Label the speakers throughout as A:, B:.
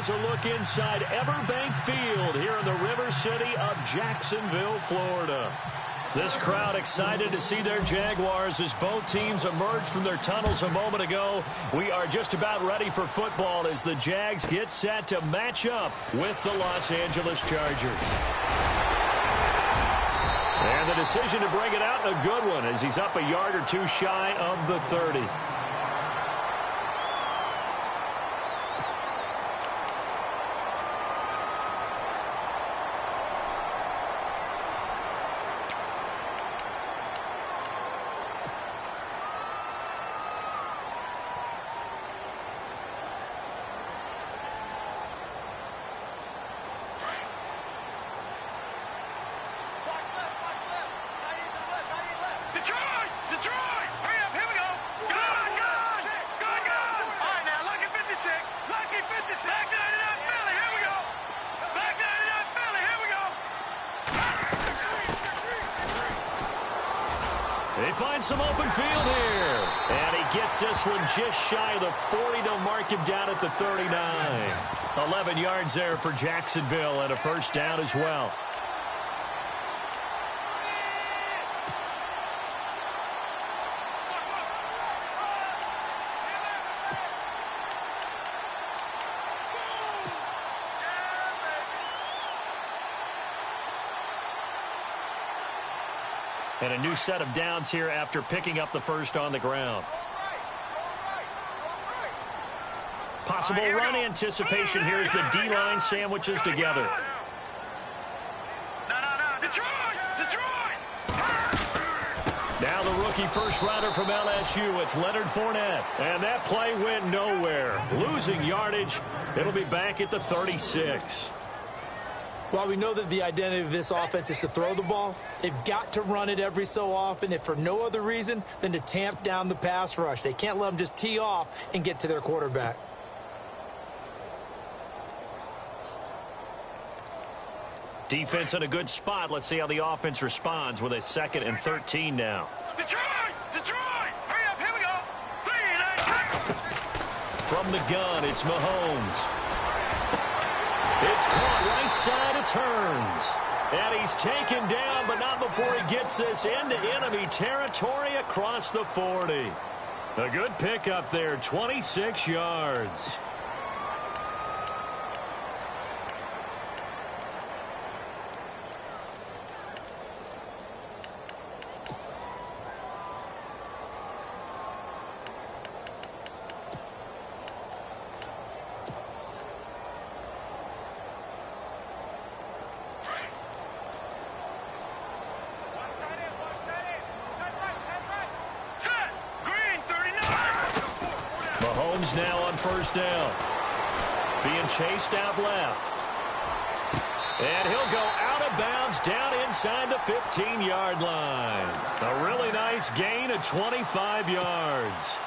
A: Here's a look inside Everbank Field here in the River City of Jacksonville, Florida. This crowd excited to see their Jaguars as both teams emerged from their tunnels a moment ago. We are just about ready for football as the Jags get set to match up with the Los Angeles Chargers. And the decision to bring it out, a good one, as he's up a yard or two shy of the 30. They find some open field here. And he gets this one just shy of the 40 to mark him down at the 39. 11 yards there for Jacksonville and a first down as well. And a new set of downs here after picking up the first on the ground. Possible run anticipation here as the D-line sandwiches together. Now the rookie first rounder from LSU, it's Leonard Fournette. And that play went nowhere. Losing yardage. It'll be back at the 36.
B: While we know that the identity of this offense is to throw the ball, they've got to run it every so often, if for no other reason than to tamp down the pass rush. They can't let them just tee off and get to their quarterback.
A: Defense in a good spot. Let's see how the offense responds with a 2nd and 13 now.
C: Detroit! Detroit! Hurry up, here we go!
A: From the gun, it's Mahomes. It's caught right side, it turns. And he's taken down, but not before he gets this into enemy territory across the 40. A good pickup there, 26 yards. Mahomes now on first down. Being chased out left. And he'll go out of bounds down inside the 15-yard line. A really nice gain of 25 yards.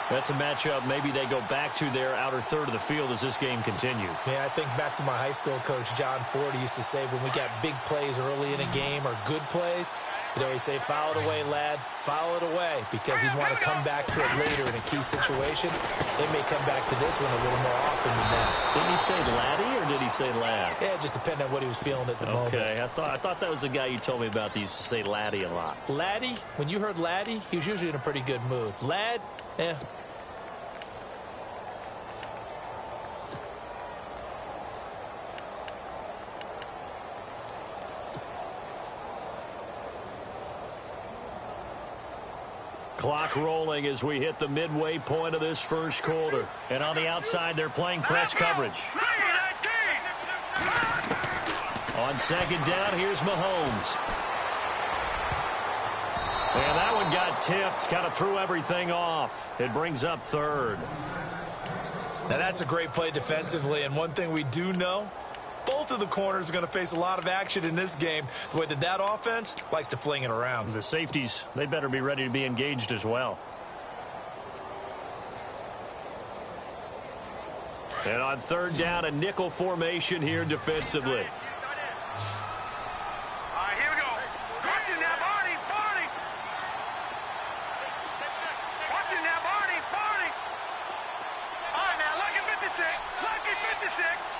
A: That's a matchup maybe they go back to their outer third of the field as this game continues.
B: Yeah, I think back to my high school coach, John Ford. He used to say when we got big plays early in a game or good plays, he'd always say, foul it away, lad, foul it away, because he'd want to come back to it later in a key situation. They may come back to this one a little more often than that.
A: Did he say laddie or did he say lad?
B: Yeah, it just depended on what he was feeling at the moment.
A: Okay, I thought that was the guy you told me about that used to say laddie a lot.
B: Laddie, when you heard laddie, he was usually in a pretty good mood. Lad, eh.
A: Clock rolling as we hit the midway point of this first quarter. And on the outside, they're playing press coverage. On second down, here's Mahomes. And that one got tipped, kind of threw everything off. It brings up third.
B: Now that's a great play defensively, and one thing we do know, both of the corners are going to face a lot of action in this game, the way that offense likes to fling it around.
A: The safeties, they better be ready to be engaged as well. And on third down, a nickel formation here defensively.
C: All right, here we go. Watch it now, Barney. Barney. Watch it now, Barney. Barney. All right, now, lucky 56. Lucky 56.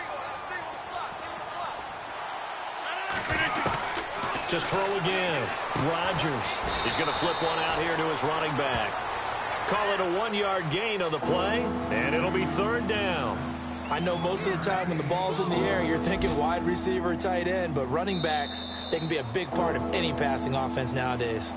A: To throw again. Rodgers. He's going to flip one out here to his running back. Call it a 1-yard gain on the play, and it'll be third down.
B: I know most of the time when the ball's in the air, you're thinking wide receiver, tight end, but running backs, they can be a big part of any passing offense nowadays.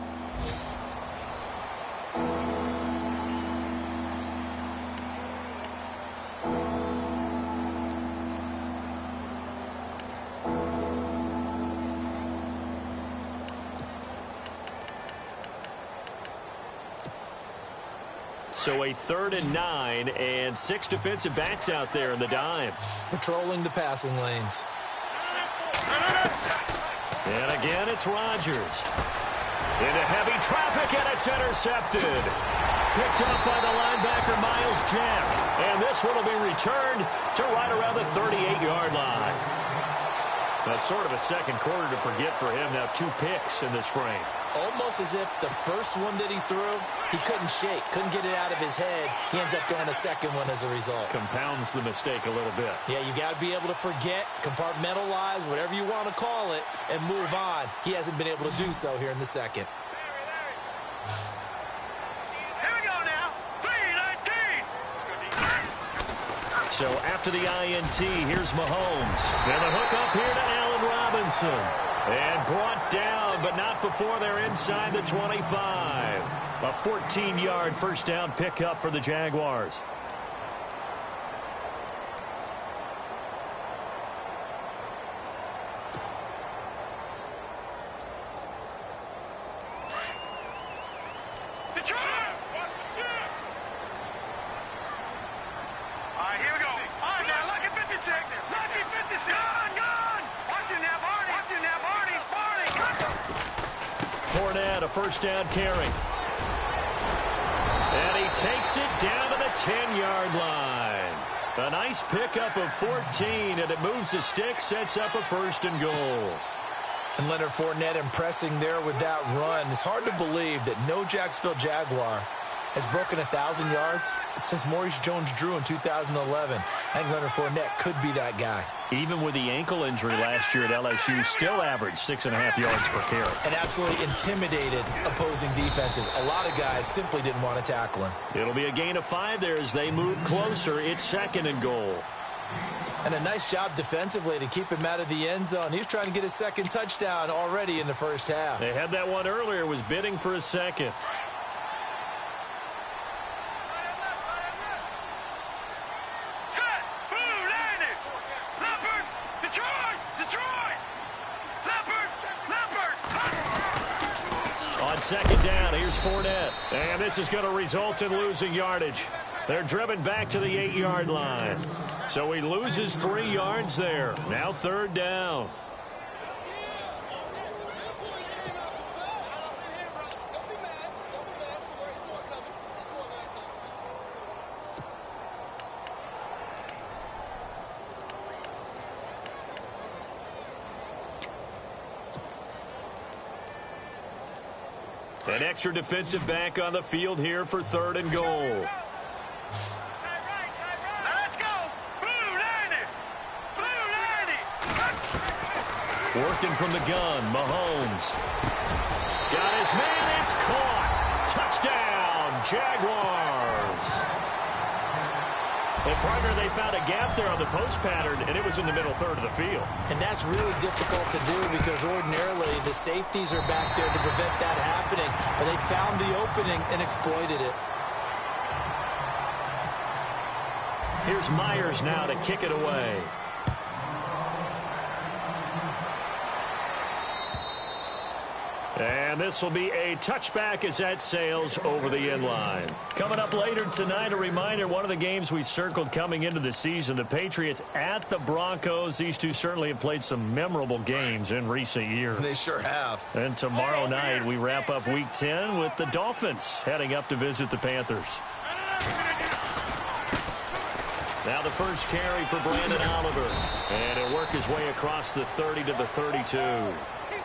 A: So a 3rd and 9 and 6 defensive backs out there in the dime.
B: Patrolling the passing lanes.
A: And again, it's Rodgers. Into heavy traffic, and it's intercepted. Picked up by the linebacker, Miles Jack. And this one will be returned to right around the 38-yard line. That's sort of a second quarter to forget for him. Now 2 picks in this frame.
B: Almost as if the first one that he threw, he couldn't shake, couldn't get it out of his head. He ends up throwing a second one as a result.
A: Compounds the mistake a little bit.
B: Yeah, you got to be able to forget, compartmentalize, whatever you want to call it, and move on. He hasn't been able to do so here in the second.
C: Here we go now. 3-19.
A: So after the INT, here's Mahomes. And the hook up here to Allen Robinson. And brought down, but not before they're inside the 25. A 14-yard first down pickup for the Jaguars. A first down carry. And he takes it down to the 10-yard line. A nice pickup of 14, and it moves the stick, sets up a 1st and goal.
B: And Leonard Fournette impressing there with that run. It's hard to believe that no Jacksonville Jaguar has broken 1,000 yards since Maurice Jones-Drew in 2011. I think Leonard Fournette could be that guy.
A: Even with the ankle injury last year at LSU, still averaged 6.5 yards per carry.
B: And absolutely intimidated opposing defenses. A lot of guys simply didn't want to tackle him.
A: It'll be a gain of 5 there as they move closer. It's 2nd and goal.
B: And a nice job defensively to keep him out of the end zone. He was trying to get his 2nd touchdown already in the first half.
A: They had that one earlier, was bidding for a 2nd. On 2nd down, here's Fournette. And this is going to result in losing yardage. They're driven back to the 8-yard line. So he loses 3 yards there. Now 3rd down. An extra defensive back on the field here for 3rd and goal.
C: Let's go. Blue 90. Blue 90.
A: Working from the gun, Mahomes. Got his man, it's caught. Touchdown, Jaguars. And, partner, they found a gap there on the post pattern, and it was in the middle 3rd of the field.
B: And that's really difficult to do because ordinarily the safeties are back there to prevent that happening. But they found the opening and exploited it.
A: Here's Myers now to kick it away. And this will be a touchback as that sails over the end line. Coming up later tonight, a reminder, one of the games we circled coming into the season, the Patriots at the Broncos. These two certainly have played some memorable games in recent years.
B: They sure have.
A: And tomorrow night, we wrap up Week 10 with the Dolphins heading up to visit the Panthers. Now the first carry for Brandon Oliver. And he'll work his way across the 30 to the 32.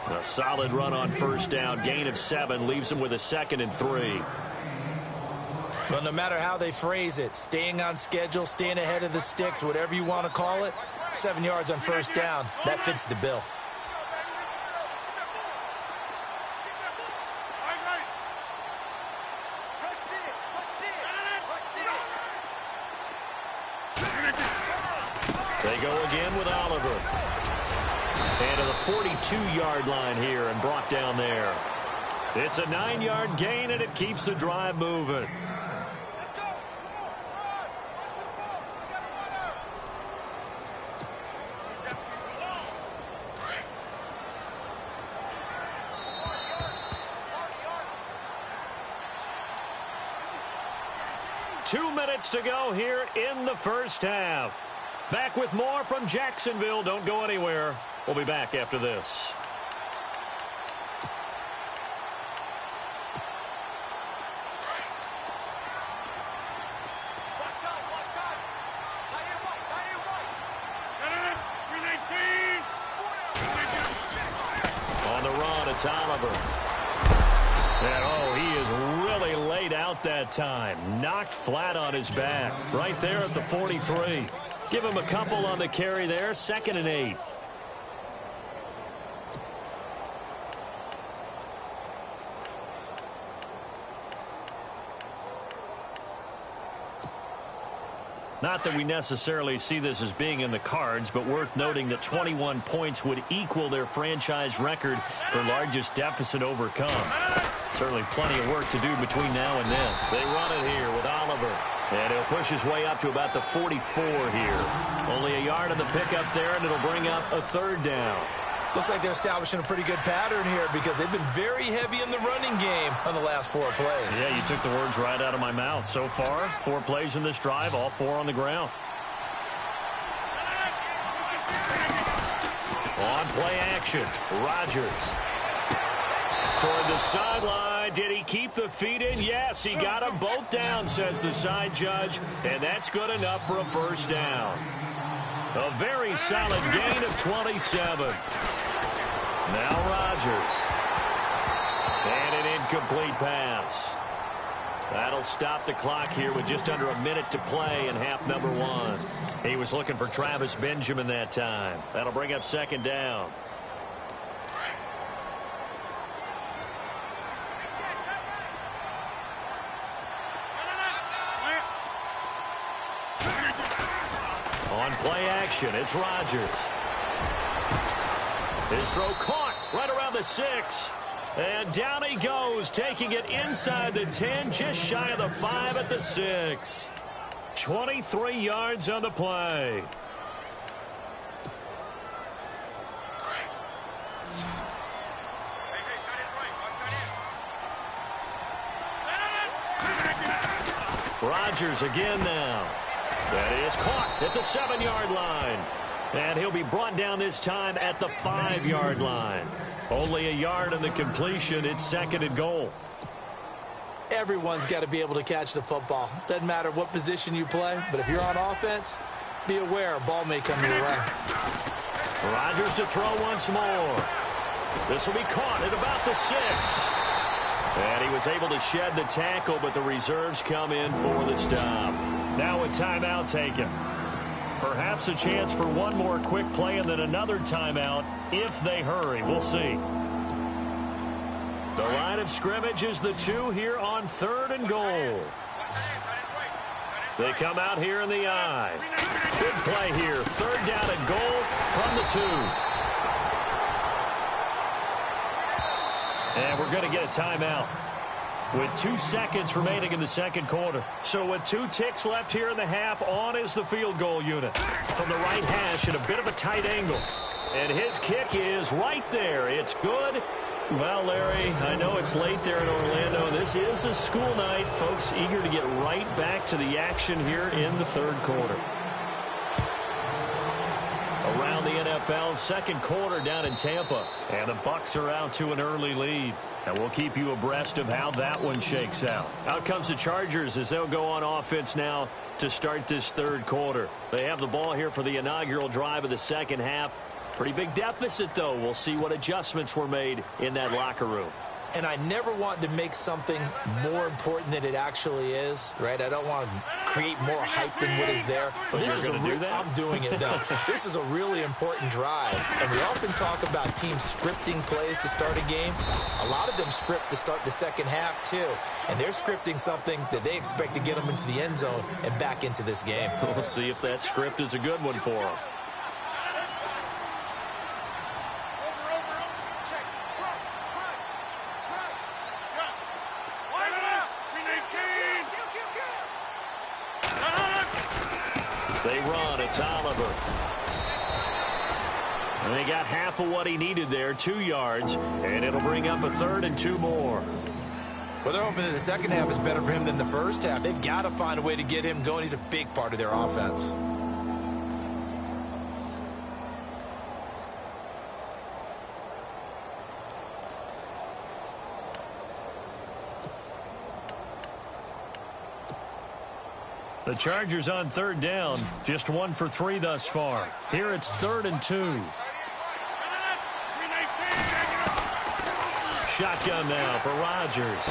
A: A solid run on first down. Gain of 7 leaves him with a 2nd and 3.
B: Well, no matter how they phrase it, staying on schedule, staying ahead of the sticks, whatever you want to call it, 7 yards on first down, that fits the bill.
A: They go again with Oliver. And to the 42-yard line here and brought down there. It's a 9-yard gain, and it keeps the drive moving. Two minutes to go here in the first half. Back with more from Jacksonville. Don't go anywhere. We'll be back after this. On the run, it's Oliver. And, oh, he is really laid out that time. Knocked flat on his back. Right there at the 43. Give him a couple on the carry there. 2nd and 8. Not that we necessarily see this as being in the cards, but worth noting that 21 points would equal their franchise record for largest deficit overcome. Certainly plenty of work to do between now and then. They run it here with Oliver. And he'll push his way up to about the 44 here. Only a yard on the pickup there, and it'll bring up a 3rd down.
B: Looks like they're establishing a pretty good pattern here because they've been very heavy in the running game on the last 4 plays.
A: Yeah, you took the words right out of my mouth. So far, 4 plays in this drive, all 4 on the ground. On play action, Rodgers. Toward the sideline. Did he keep the feet in? Yes, he got them both down, says the side judge. And that's good enough for a 1st down. A very solid gain of 27. Now Rodgers. And an incomplete pass. That'll stop the clock here with just under a minute to play in half number 1. He was looking for Travis Benjamin that time. That'll bring up 2nd down. On play action, it's Rodgers. His throw caught right around the 6. And down he goes, taking it inside the 10, just shy of the 5 at the 6. 23 yards on the play. Rodgers again now. That is caught at the 7-yard line. And he'll be brought down this time at the 5-yard line. Only a yard on the completion. It's 2nd and goal.
B: Everyone's got to be able to catch the football. Doesn't matter what position you play, but if you're on offense, be aware a ball may come your way.
A: Rodgers to throw once more. This will be caught at about the 6. And he was able to shed the tackle, but the reserves come in for the stop. Now a timeout taken. Perhaps a chance for one more quick play and then another timeout if they hurry. We'll see. The line of scrimmage is the 2 here on 3rd and goal. They come out here in the I. Good play here. 3rd down and goal from the 2. And we're going to get a timeout with 2 seconds remaining in the 2nd quarter. So with 2 ticks left here in the half, on is the field goal unit. From the right hash at a bit of a tight angle. And his kick is right there. It's good. Well, Larry, I know it's late there in Orlando. This is a school night. Folks eager to get right back to the action here in the 3rd quarter. Around the NFL, 2nd quarter down in Tampa. And the Bucs are out to an early lead. And we'll keep you abreast of how that one shakes out. Out comes the Chargers as they'll go on offense now to start this 3rd quarter. They have the ball here for the inaugural drive of the 2nd half. Pretty big deficit, though. We'll see what adjustments were made in that locker room.
B: And I never want to make something more important than it actually is, right? I don't want to create more hype than what is there. But this is I'm doing it, though. This is a really important drive. And we often talk about teams scripting plays to start a game. A lot of them script to start the 2nd half, too. And they're scripting something that they expect to get them into the end zone and back into this game.
A: We'll see if that script is a good one for them. They run. It's Oliver. And they got half of what he needed there, 2 yards, and it'll bring up a 3rd and 2 more.
B: Well, they're hoping that the second half is better for him than the first half. They've got to find a way to get him going. He's a big part of their offense.
A: The Chargers on 3rd down, just 1 for 3 thus far. Here it's 3rd and 2. Shotgun now for Rodgers.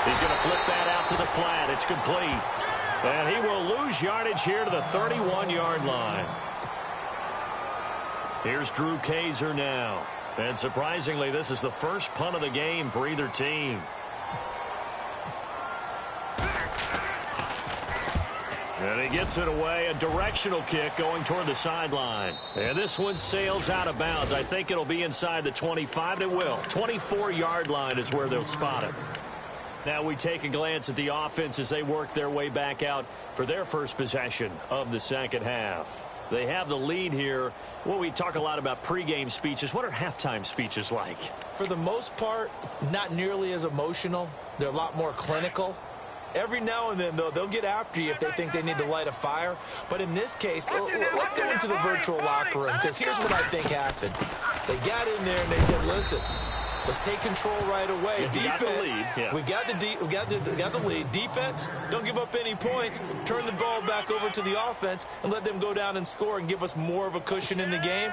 A: He's going to flip that out to the flat. It's complete. And he will lose yardage here to the 31-yard line. Here's Drew Kaiser now. And surprisingly, this is the first punt of the game for either team. And he gets it away, a directional kick going toward the sideline. And this one sails out of bounds. I think it'll be inside the 25. It will. 24-yard line is where they'll spot it. Now we take a glance at the offense as they work their way back out for their first possession of the second half. They have the lead here. Well, we talk a lot about pregame speeches. What are halftime speeches like?
B: For the most part, not nearly as emotional. They're a lot more clinical. Every now and then, though, they'll get after you if they think they need to light a fire. But in this case, let's go into the virtual locker room, because here's what I think happened. They got in there and they said, listen, let's take control right away. Defense, we got the lead. Defense, don't give up any points. Turn the ball back over to the offense and let them go down and score and give us more of a cushion in the game.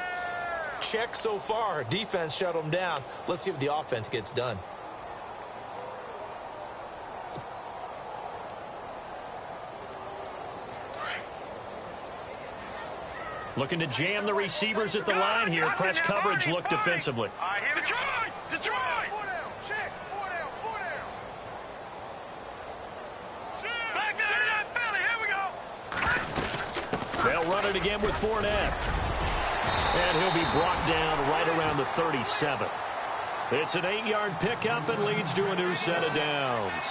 B: Check so far. Defense shut them down. Let's see if the offense gets done.
A: Looking to jam the receivers at the line here. Press coverage look defensively.
C: Detroit! Check! Back down Philly. Here we go.
A: They'll run it again with Fournette. And he'll be brought down right around the 37. It's an 8-yard pickup and leads to a new set of downs.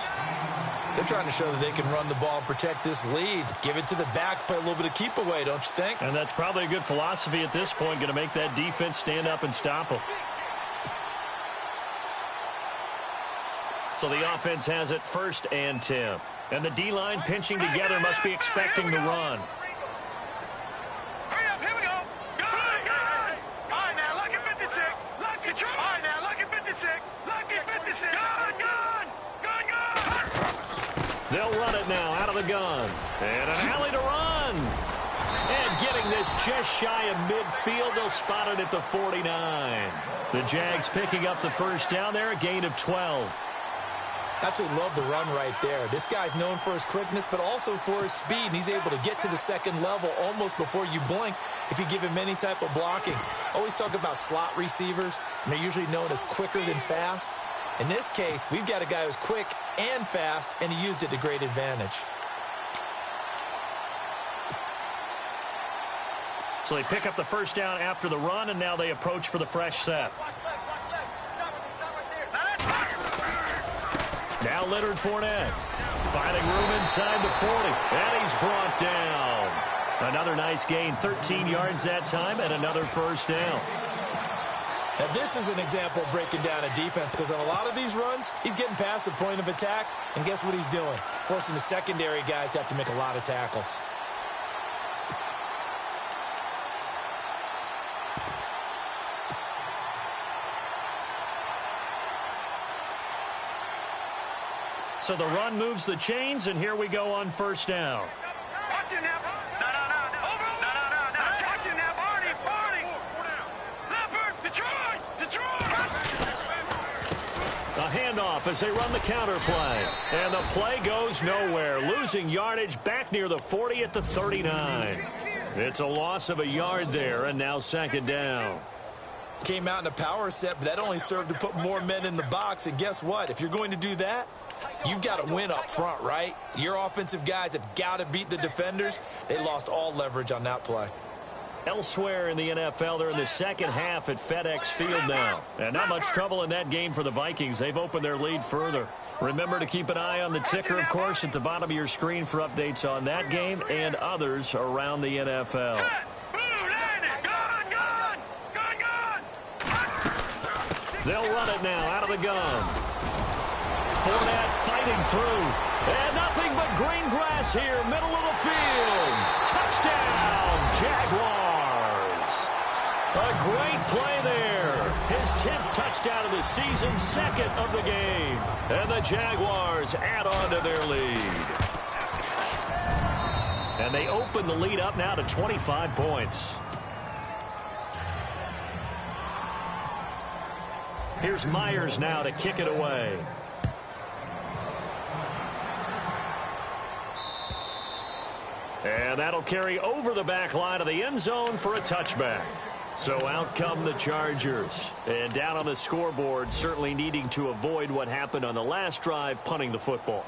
B: They're trying to show that they can run the ball and protect this lead. Give it to the backs, play a little bit of keep away, don't you think?
A: And that's probably a good philosophy at this point, going to make that defense stand up and stop them. So the offense has it 1st and 10. And the D-line pinching together must be expecting the run.
C: Hurry up, here we go. Go! All right, now, look at 56. Look at Detroit. All right, now, look at 56. Look at 56. Gun!
A: They'll run it now out of the gun. And an alley to run. And getting this just shy of midfield, they'll spot it at the 49. The Jags picking up the first down there, a gain of 12.
B: Absolutely love the run right there. This guy's known for his quickness, but also for his speed. And he's able to get to the second level almost before you blink if you give him any type of blocking. Always talk about slot receivers, and they're usually known as quicker than fast. In this case, we've got a guy who's quick and fast, and he used it to great advantage.
A: So they pick up the first down after the run, and now they approach for the fresh set. Now Leonard Fournette finding room inside the 40, and he's brought down. Another nice gain, 13 yards that time, and another first down.
B: Now, this is an example of breaking down a defense, because on a lot of these runs, he's getting past the point of attack, and guess what he's doing? Forcing the secondary guys to have to make a lot of tackles.
A: So the run moves the chains, and here we go on first down.
C: Watch it now. No. Watch it now. Barney. Leopard. Detroit.
A: A handoff as they run the counter play. And the play goes nowhere. Losing yardage back near the 40 at the 39. It's a loss of a yard there, and now second down.
B: Came out in a power set, but that only served to put more men in the box. And guess what? If you're going to do that, you've got to win up front, right? Your offensive guys have got to beat the defenders. They lost all leverage on that play.
A: Elsewhere in the NFL, they're in the second half at FedEx Field now. And not much trouble in that game for the Vikings. They've opened their lead further. Remember to keep an eye on the ticker, of course, at the bottom of your screen for updates on that game and others around the NFL. They'll run it now out of the gun. Fournette fighting through. And nothing but green grass here, middle of the field. Touchdown, Jaguars. A great play there. His 10th touchdown of the season, second of the game. And the Jaguars add on to their lead. And they open the lead up now to 25 points. Here's Myers now to kick it away. And that'll carry over the back line of the end zone for a touchback. So out come the Chargers. And down on the scoreboard, certainly needing to avoid what happened on the last drive, punting the football.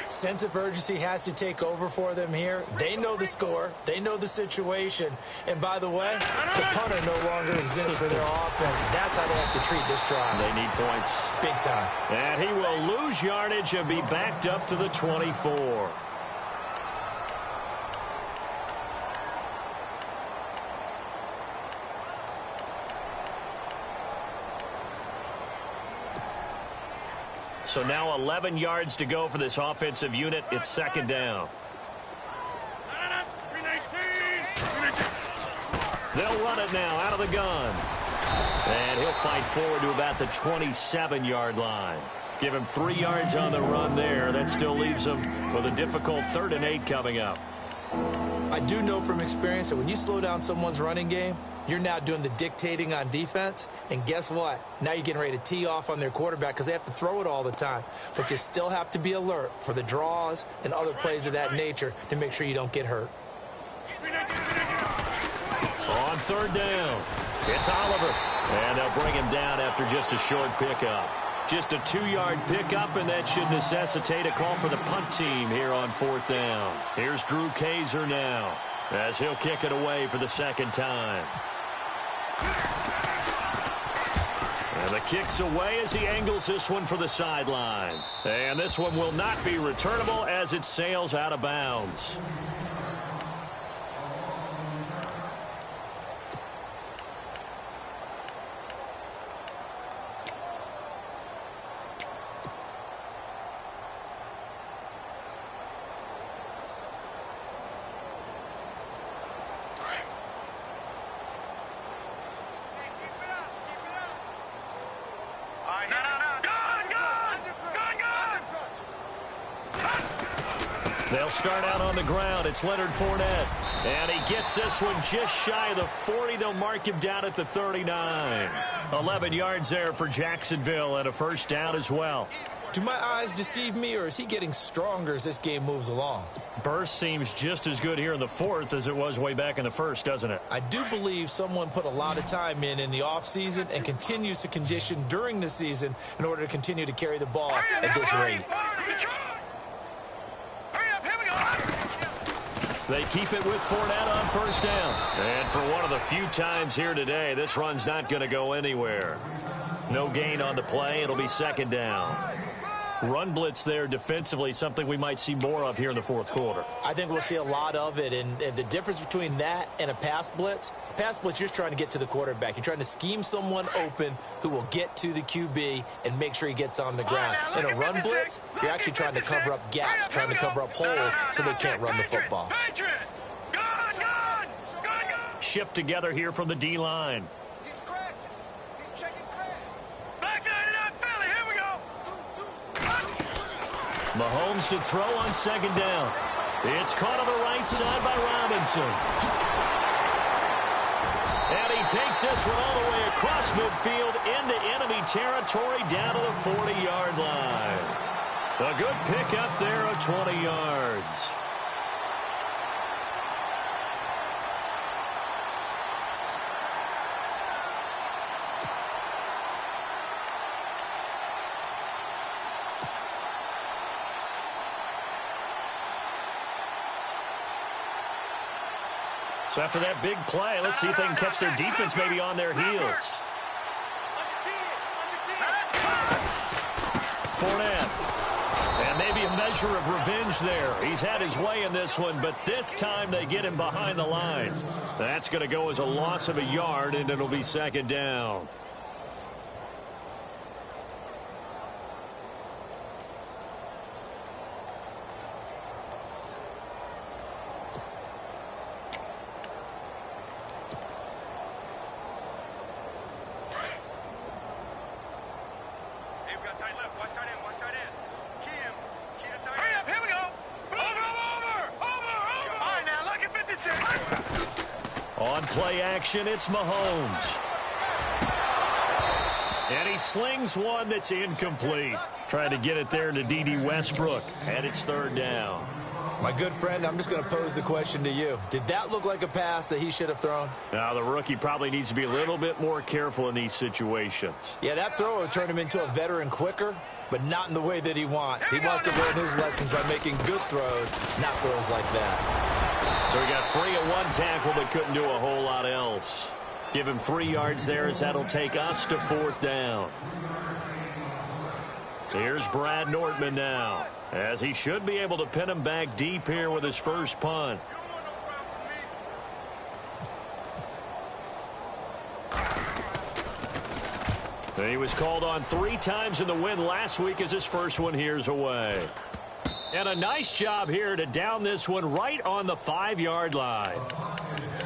B: Sense of urgency has to take over for them here. They know the score. They know the situation. And by the way, the punter no longer exists for their offense. That's how they have to treat this drive.
A: They need points.
B: Big time.
A: And he will lose yardage and be backed up to the 24. So now 11 yards to go for this offensive unit. It's second down. They'll run it now out of the gun. And he'll fight forward to about the 27-yard line. Give him 3 yards on the run there. That still leaves him with a difficult 3rd and 8 coming up.
B: I do know from experience that when you slow down someone's running game, you're now doing the dictating on defense. And guess what? Now you're getting ready to tee off on their quarterback because they have to throw it all the time. But you still have to be alert for the draws and other plays of that nature to make sure you don't get hurt.
A: On 3rd down, it's Oliver. And they'll bring him down after just a short pickup. Just a 2-yard pickup, and that should necessitate a call for the punt team here on 4th down. Here's Drew Kaiser now as he'll kick it away for the second time. And the kick's away as he angles this one for the sideline. And this one will not be returnable as it sails out of bounds. They'll start out on the ground. It's Leonard Fournette. And he gets this one just shy of the 40. They'll mark him down at the 39. 11 yards there for Jacksonville and a first down as well.
B: Do my eyes deceive me, or is he getting stronger as this game moves along?
A: Burst seems just as good here in the 4th as it was way back in the 1st, doesn't it?
B: I do believe someone put a lot of time in the offseason and continues to condition during the season in order to continue to carry the ball at this rate.
A: They keep it with Fournette on first down. And for one of the few times here today, this run's not going to go anywhere. No gain on the play. It'll be second down. Run blitz there defensively, something we might see more of here in the 4th quarter.
B: I think we'll see a lot of it, and the difference between that and a pass blitz, you're just trying to get to the quarterback. You're trying to scheme someone open who will get to the QB and make sure he gets on the ground. In a run blitz, you're actually trying to cover up gaps, trying to cover up holes so they can't run the football.
A: Shift together here from the D-line. Mahomes to throw on second down. It's caught on the right side by Robinson. And he takes this one all the way across midfield into enemy territory down to the 40-yard line. A good pickup there of 20 yards. So after that big play, let's see if they can catch their defense maybe on their heels. Fournette. And maybe a measure of revenge there. He's had his way in this one, but this time they get him behind the line. That's going to go as a loss of a yard, and it'll be second down. On play action, it's Mahomes. And he slings one that's incomplete. Trying to get it there to D.D. Westbrook. And it's third down.
B: My good friend, I'm just going to pose the question to you. Did that look like a pass that he should have thrown?
A: Now, the rookie probably needs to be a little bit more careful in these situations.
B: Yeah, that throw will turn him into a veteran quicker, but not in the way that he wants. He wants to learn his lessons by making good throws, not throws like that.
A: So he got free at one tackle but couldn't do a whole lot else. Give him 3 yards there as that'll take us to fourth down. Here's Brad Nortman now, as he should be able to pin him back deep here with his first punt. He was called on 3 times in the win last week as his first one here's away. And a nice job here to down this one right on the 5-yard line.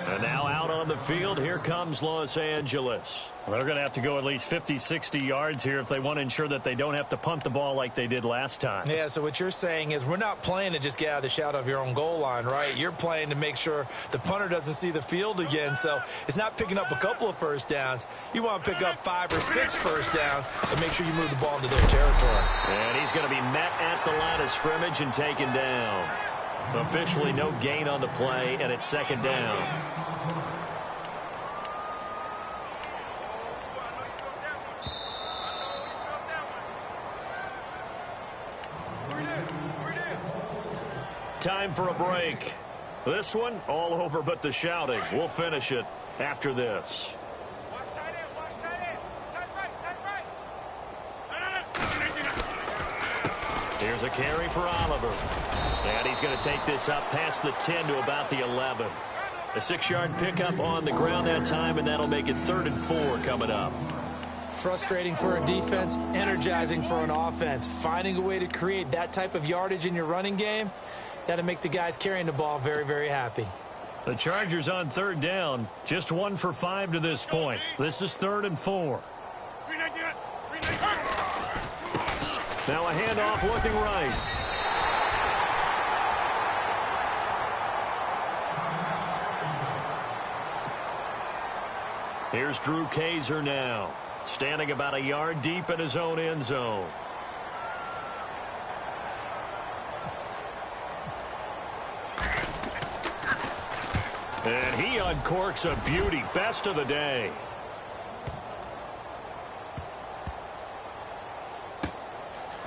A: And now out on the field, here comes Los Angeles. Well, they're going to have to go at least 50, 60 yards here if they want to ensure that they don't have to punt the ball like they did last time.
B: Yeah, so what you're saying is we're not playing to just get out of the shadow of your own goal line, right? You're playing to make sure the punter doesn't see the field again. So it's not picking up a couple of first downs. You want to pick up 5 or 6 first downs and make sure you move the ball into their territory.
A: And he's going to be met at the line of scrimmage and taken down. Officially no gain on the play, and it's second down. Time for a break. This one, all over but the shouting. We'll finish it after this. Here's a carry for Oliver. And he's going to take this up past the 10 to about the 11. A 6-yard pickup on the ground that time, and that'll make it 3rd and 4 coming up.
B: Frustrating for a defense, energizing for an offense. Finding a way to create that type of yardage in your running game, that'll make the guys carrying the ball very, very happy.
A: The Chargers on 3rd down. Just 1 for 5 to this point. This is 3rd and 4. Now a handoff looking right. Here's Drew Kaiser now, standing about a yard deep in his own end zone. And he uncorks a beauty. Best of the day.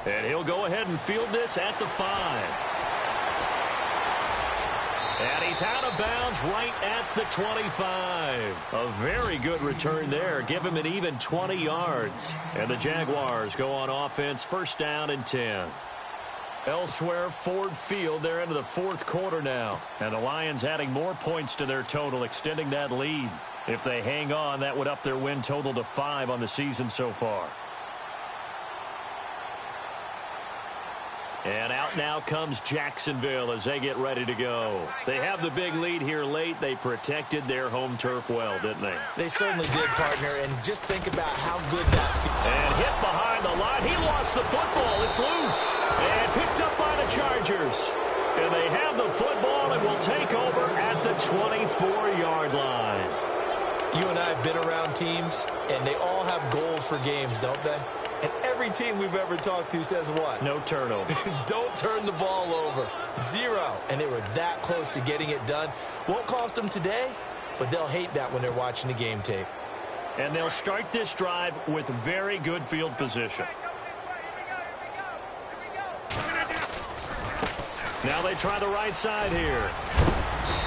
A: And he'll go ahead and field this at the 5. And he's out of bounds right at the 25. A very good return there. Give him an even 20 yards. And the Jaguars go on offense, 1st down and 10. Elsewhere, Ford Field, they're into the 4th quarter now. And the Lions adding more points to their total, extending that lead. If they hang on, that would up their win total to 5 on the season so far. And out now comes Jacksonville as they get ready to go. They have the big lead here late. They protected their home turf well, didn't they?
B: They certainly did, partner. And just think about how good that feels.
A: And hit behind the line. He lost the football. It's loose. And picked up by the Chargers. And they have the football and will take over at the 24-yard line.
B: You and I have been around teams, and they all have goals for games, don't they? And every team we've ever talked to says what?
A: No turnover.
B: Don't turn the ball over. 0. And they were that close to getting it done. Won't cost them today, but they'll hate that when they're watching the game tape.
A: And they'll start this drive with very good field position. Now they try the right side here.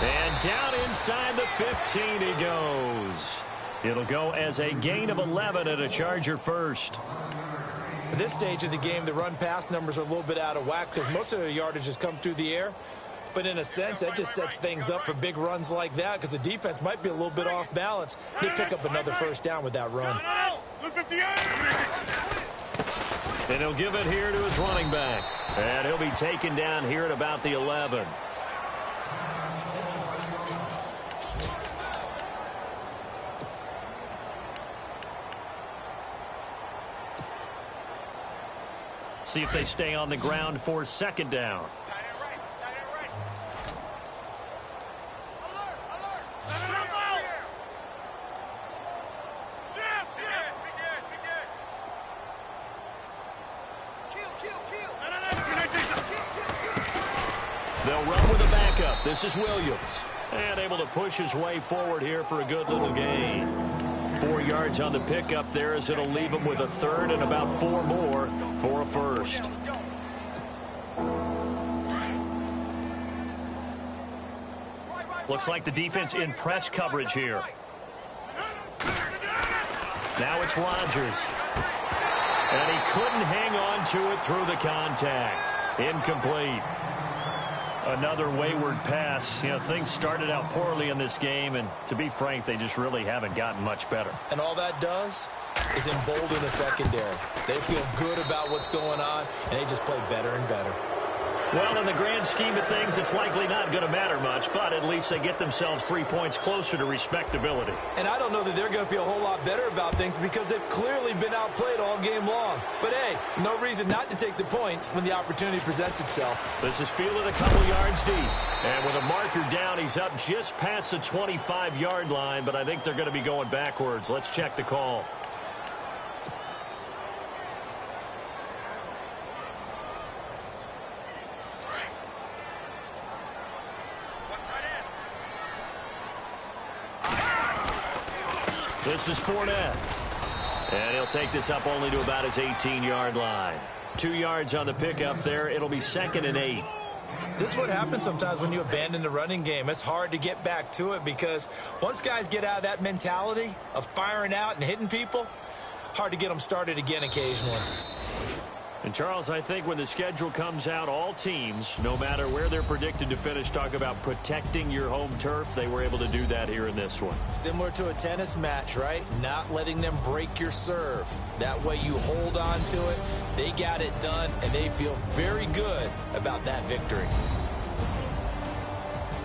A: And down inside the 15 he goes. It'll go as a gain of 11 and a Charger first.
B: At this stage of the game, the run-pass numbers are a little bit out of whack because most of their yardage has come through the air. But in a sense, that just sets things up for big runs like that because the defense might be a little bit off balance. He'll pick up another first down with that run.
A: And he'll give it here to his running back. And he'll be taken down here at about the 11. See if they stay on the ground for second down. They'll run with a backup. This is Williams. And able to push his way forward here for a good little gain. 4 yards on the pickup there as it'll leave him with a third and about 4 more for a first. Looks like the defense in press coverage here. Now it's Rodgers. And he couldn't hang on to it through the contact. Incomplete. Another wayward pass. You know, things started out poorly in this game, and to be frank, they just really haven't gotten much better.
B: And all that does is embolden the secondary. They feel good about what's going on, and they just play better and better.
A: Well, in the grand scheme of things, it's likely not going to matter much, but at least they get themselves 3 points closer to respectability.
B: And I don't know that they're going to feel a whole lot better about things because they've clearly been outplayed all game long. But, hey, no reason not to take the points when the opportunity presents itself.
A: This is fielded a couple yards deep. And with a marker down, he's up just past the 25-yard line, but I think they're going to be going backwards. Let's check the call. This is Fournette. And he'll take this up only to about his 18-yard line. 2 yards on the pickup there. It'll be 2nd and 8.
B: This is what happens sometimes when you abandon the running game. It's hard to get back to it because once guys get out of that mentality of firing out and hitting people, hard to get them started again occasionally.
A: And, Charles, I think when the schedule comes out, all teams, no matter where they're predicted to finish, talk about protecting your home turf. They were able to do that here in this one.
B: Similar to a tennis match, right? Not letting them break your serve. That way you hold on to it. They got it done, and they feel very good about that victory.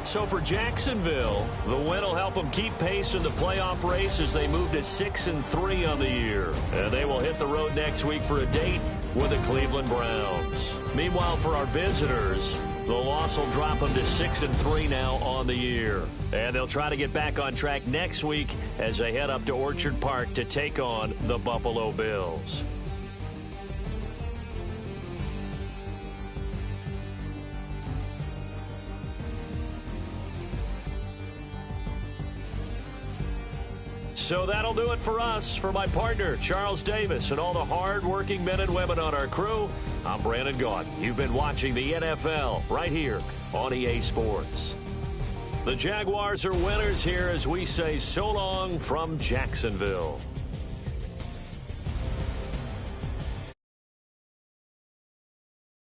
A: So for Jacksonville, the win will help them keep pace in the playoff race as they move to 6-3 on the year. And they will hit the road next week for a date with the Cleveland Browns. Meanwhile, for our visitors, the loss will drop them to 6-3 now on the year. And they'll try to get back on track next week as they head up to Orchard Park to take on the Buffalo Bills. So that'll do it for us. For my partner, Charles Davis, and all the hard-working men and women on our crew, I'm Brandon Gaudin. You've been watching the NFL right here on EA Sports. The Jaguars are winners here as we say so long from Jacksonville.